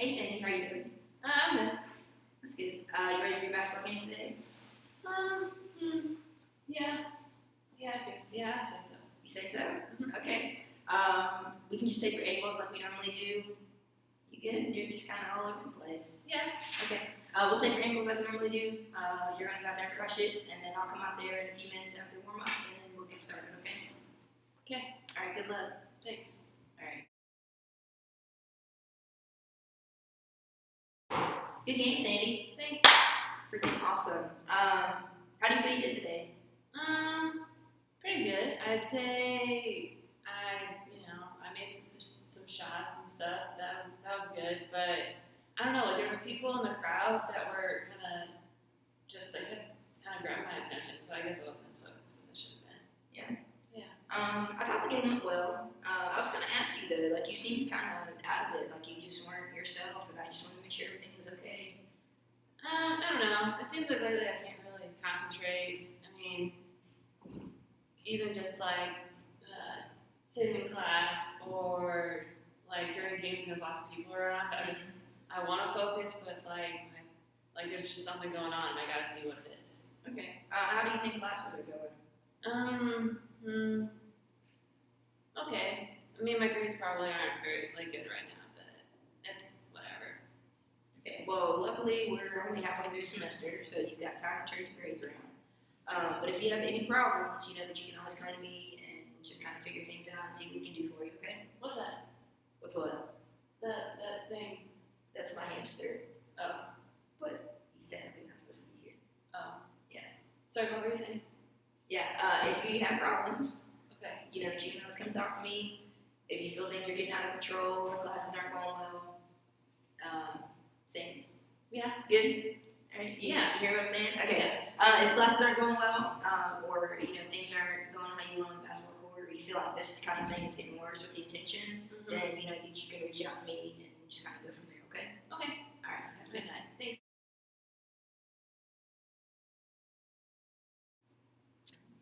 Hey Sandy, how are you doing? I'm good. That's good. You ready for your basketball game today? Yeah. I say so. You say so? Mm-hmm. Okay. We can just take your ankles like we normally do. You good? You're just kind of all over the place. Yeah. Okay. We'll take your ankles like we normally do. You're going to go out there and crush it, and then I'll come out there in a few minutes after warm-ups, and then we'll get started, okay? Okay. All right, good luck. Thanks. All right. Good game, Sandy. Thanks. Freaking awesome. How do you feel you did today? Pretty good. I'd say I made some shots and stuff. That was good. But I don't know. Like there was people in the crowd that were kind of grabbing my attention. So I guess I wasn't as focused as I should have been. Yeah. Yeah. I thought the game went well. I was going to ask you though, like you seemed kind of out of it, like you just weren't yourself, and I just wanted to make sure everything was okay. I don't know. It seems like lately I can't really concentrate. I mean, even just like sitting in class or like during games and there's lots of people around, I want to focus, but it's like there's just something going on and I gotta see what it is. Okay. How do you think classes are going? Okay. I mean, my grades probably aren't very good right now, but it's whatever. Okay. Well, luckily we're only halfway through the semester, so you've got time to turn your grades around. But if you have any problems, you know that you can always come to me and just kind of figure things out and see what we can do for you. Okay? What's that? With what? That thing. That's my hamster. Oh. But he's technically not supposed to be here. Oh. Yeah. Sorry, what were you saying? Yeah. If you have problems, okay, you know that you can always come talk to me. If you feel things are getting out of control or classes aren't going well, same. Yeah. Good? Right, you hear what I'm saying? Okay. If classes aren't going well, or things aren't going how you want on the basketball court, or you feel like this kind of thing is getting worse with the attention, then you can reach out to me and just kind of go from there. Okay? Okay. All right. Have a good night. Thanks.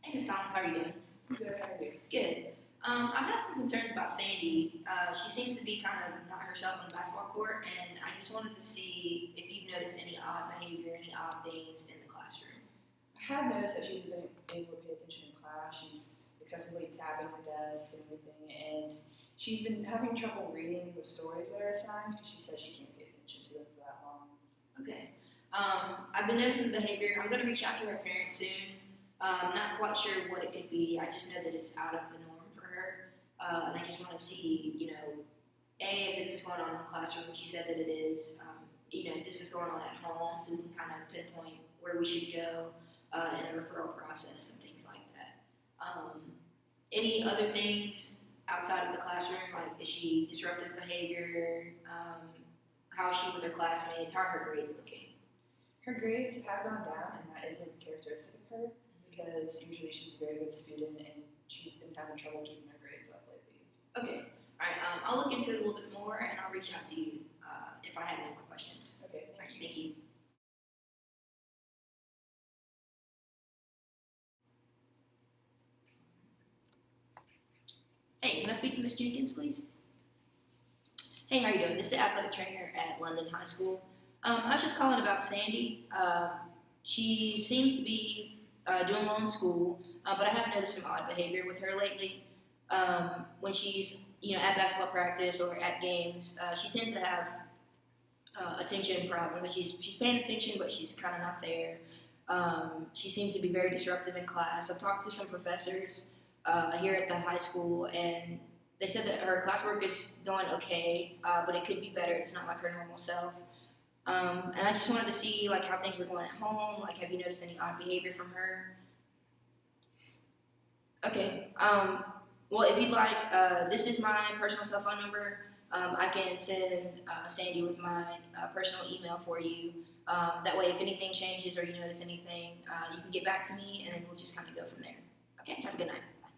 Hey, Miss Collins, how are you doing? Good, how are you? Good. I've had some concerns about Sandy. She seems to be kind of not herself on the basketball court, and I just wanted to see if you've noticed any odd behavior, any odd things in the classroom. I have noticed that she's been able to pay attention in class. She's excessively tapping her desk and everything, and she's been having trouble reading the stories that are assigned because she says she can't pay attention to them for that long. Okay. I've been noticing the behavior. I'm going to reach out to her parents soon. I'm not quite sure what it could be. I just know that it's out of the norm for her, and I just want to see, if this is going on in the classroom, which she said that it is, if this is going on at home, so we can kind of pinpoint where we should go in a referral process and things like that. Any other things outside of the classroom, like is she disruptive behavior? How is she with her classmates? How are her grades looking? Her grades have gone down, and that isn't characteristic of her because usually she's a very good student and she's been having trouble keeping her grades up lately. Okay. All right. I'll look into it a little bit more, and I'll reach out to you if I have any more questions. Okay, All right. Thank you. Hey, can I speak to Miss Jenkins, please? Hey, how are you doing? This is the athletic trainer at London High School. I was just calling about Sandy. She seems to be doing well in school, but I have noticed some odd behavior with her lately. When she's at basketball practice or at games, she tends to have attention problems. Like she's paying attention, but she's kind of not there. She seems to be very disruptive in class. I've talked to some professors here at the high school, and they said that her classwork is going okay, but it could be better. It's not like her normal self. And I just wanted to see how things were going at home. Have you noticed any odd behavior from her? Okay. Well, if you'd like, this is my personal cell phone number. I can send Sandy with my personal email for you. That way, if anything changes or you notice anything, you can get back to me, and then we'll just kind of go from there. Okay? Have a good night. Bye.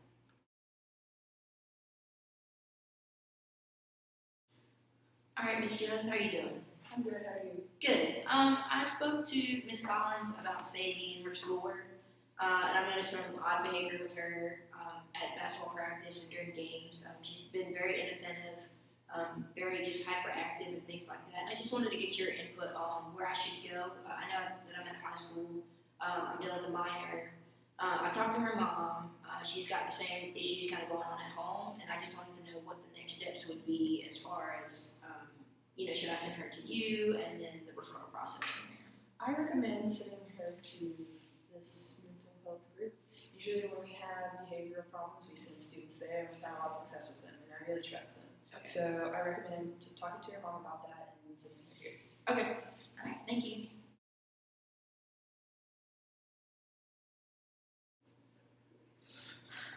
All right, Miss Jones, how are you doing? I'm good, how are you? Good. I spoke to Miss Collins about Sadie and her schoolwork, and I noticed some odd behavior with her at basketball practice and during games. She's been very inattentive. very just hyperactive and things like that. And I just wanted to get your input on where I should go. I know that I'm at high school. I'm dealing with a minor. I talked to her mom. She's got the same issues kind of going on at home, and I just wanted to know what the next steps would be as far as, should I send her to you and then the referral process from there. I recommend sending her to this mental health group. Usually when we have behavioral problems, we send students there, and we've had a lot of success with them, and I really trust them. Okay. So I recommend talking to your mom about that and sending her here. Okay. All right. Thank you.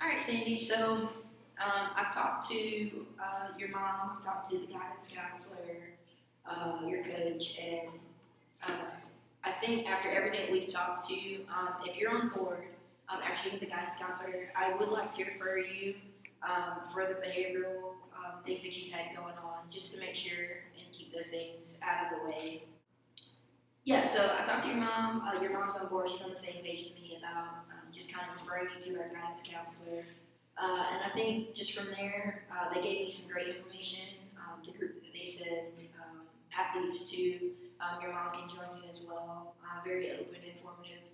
All right, Sandy. So I've talked to your mom. I've talked to the guidance counselor, your coach, and I think after everything that we've talked to, if you're on board, actually with the guidance counselor, I would like to refer you for the behavioral things that you've had going on, just to make sure and keep those things out of the way. Yeah, so I talked to your mom. Your mom's on board. She's on the same page with me about just kind of referring you to our guidance counselor. And I think just from there, they gave me some great information. The group that they said, athletes too, your mom can join you as well. Very open, informative.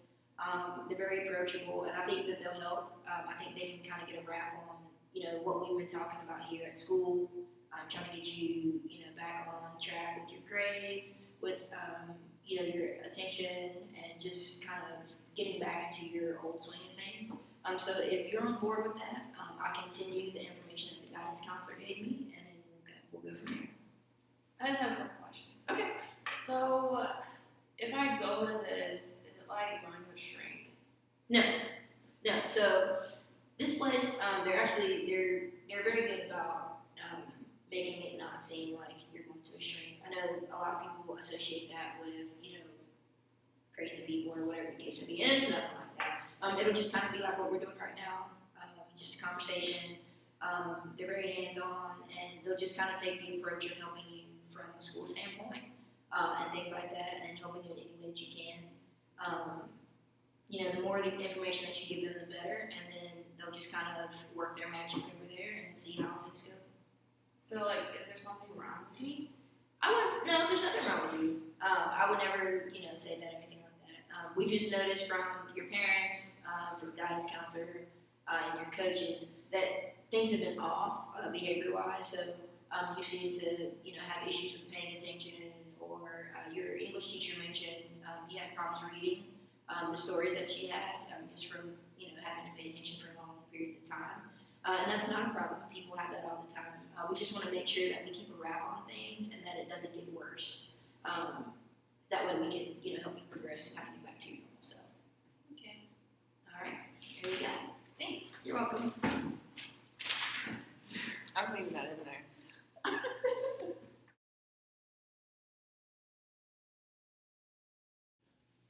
They're very approachable, and I think that they'll help. I think they can kind of get a wrap on, what we've been talking about here at school. I'm trying to get you, back on track with your grades, with, your attention, and just kind of getting back into your old swing of things. So if you're on board with that, I can send you the information that the guidance counselor gave me, and then we'll go from there. I just have some questions. Okay. So, if I go to this, is it like going to a shrink? No. So this place, they're very good about making it not seem like you're going to a shrink. I know a lot of people associate that with crazy people or whatever the case may be, and it's nothing like that. It'll just kind of be like what we're doing right now, just a conversation. They're very hands-on, and they'll just kind of take the approach of helping you from a school standpoint and things like that, and helping you in any way that you can. The more the information that you give them, the better, and then they'll just kind of work their magic over there and see how things go. So, is there something wrong with me? No, there's nothing wrong with you. I would never, say that or anything like that. We just noticed from your parents, from the guidance counselor, and your coaches that things have been off behavior-wise. So you seem to, have issues with paying attention, or your English teacher mentioned you had problems reading the stories that she had just from, having to pay attention for long periods of time. And that's not a problem. People have that all the time. We just want to make sure that we keep a wrap on things and that it doesn't get worse. That way we can, help you progress and kind of get back to your normal self. Okay. All right. Here you go. Thanks. You're welcome. I'm leaving that in there.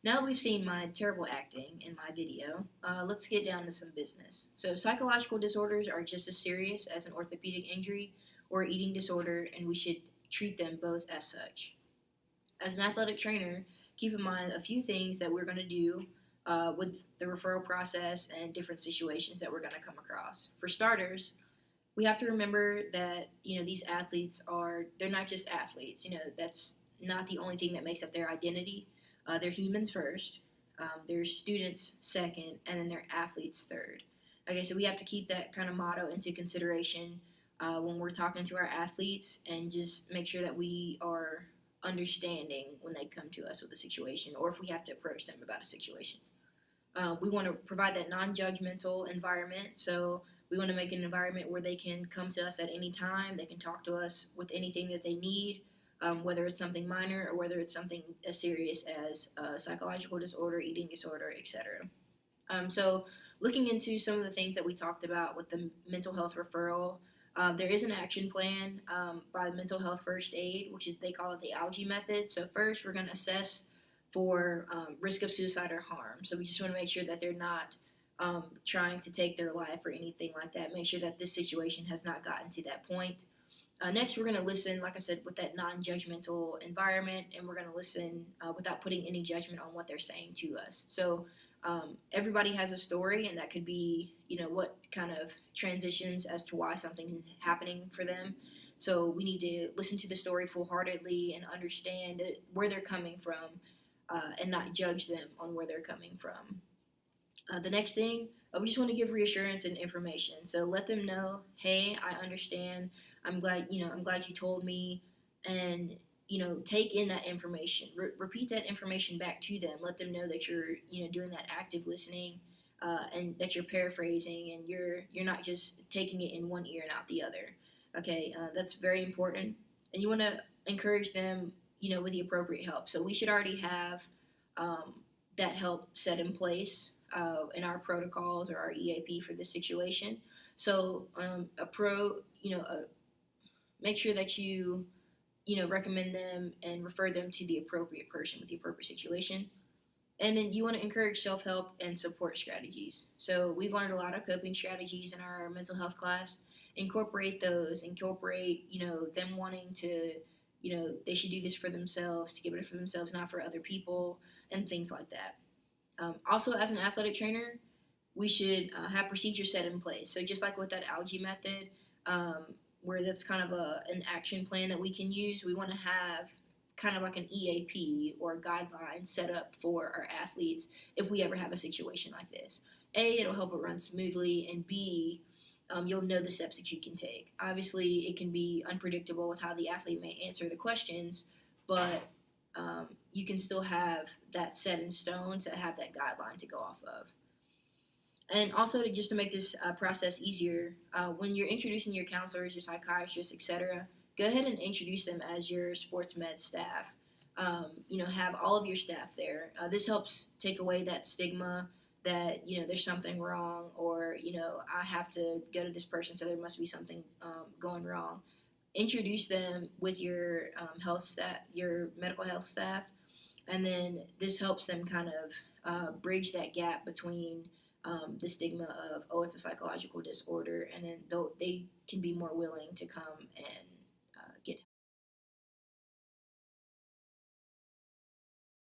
Now that we've seen my terrible acting in my video, let's get down to some business. So psychological disorders are just as serious as an orthopedic injury or eating disorder, and we should treat them both as such. As an athletic trainer, keep in mind a few things that we're going to do with the referral process and different situations that we're going to come across. For starters, we have to remember that, these athletes they're not just athletes. That's not the only thing that makes up their identity. They're humans first, they're students second, and then they're athletes third. Okay, so we have to keep that kind of motto into consideration when we're talking to our athletes, and just make sure that we are understanding when they come to us with a situation, or if we have to approach them about a situation. We want to provide that non-judgmental environment, so we want to make an environment where they can come to us at any time, they can talk to us with anything that they need, whether it's something minor or whether it's something as serious as psychological disorder, eating disorder, etc. So looking into some of the things that we talked about with the mental health referral, there is an action plan by Mental Health First Aid, which is, they call it the Adhd method. So first we're going to assess for risk of suicide or harm. So we just want to make sure that they're not trying to take their life or anything like that. Make sure that this situation has not gotten to that point. Next, we're going to listen, like I said, with that non-judgmental environment, and we're going to listen without putting any judgment on what they're saying to us. So Everybody has a story, and that could be, what kind of transitions as to why something's happening for them. So we need to listen to the story full heartedly and understand where they're coming from, and not judge them on where they're coming from. The next thing, we just want to give reassurance and information. So let them know, hey, I understand. I'm glad you told me, and take in that information. Repeat that information back to them. Let them know that you're, doing that active listening, and that you're paraphrasing, and you're not just taking it in one ear and out the other. Okay, that's very important, and you want to encourage them, with the appropriate help. So we should already have that help set in place in our protocols or our EAP for this situation. So make sure that you recommend them and refer them to the appropriate person with the appropriate situation. And then you want to encourage self-help and support strategies. So we've learned a lot of coping strategies in our mental health class. Incorporate those. Incorporate, them wanting to, they should do this for themselves, to get better for themselves, not for other people, and things like that. Also, as an athletic trainer, we should have procedures set in place. So just like with that Adhd method, where that's kind of an action plan that we can use, we want to have kind of like an EAP or a guideline set up for our athletes if we ever have a situation like this. A, it'll help it run smoothly, and B, you'll know the steps that you can take. Obviously, it can be unpredictable with how the athlete may answer the questions, but you can still have that set in stone to have that guideline to go off of. And also, to make this process easier, when you're introducing your counselors, your psychiatrists, etc., go ahead and introduce them as your sports med staff. Have all of your staff there. This helps take away that stigma that there's something wrong, or I have to go to this person, so there must be something going wrong. Introduce them with your health staff, your medical health staff, and then this helps them kind of bridge that gap between the stigma of, oh, it's a psychological disorder, and then they can be more willing to come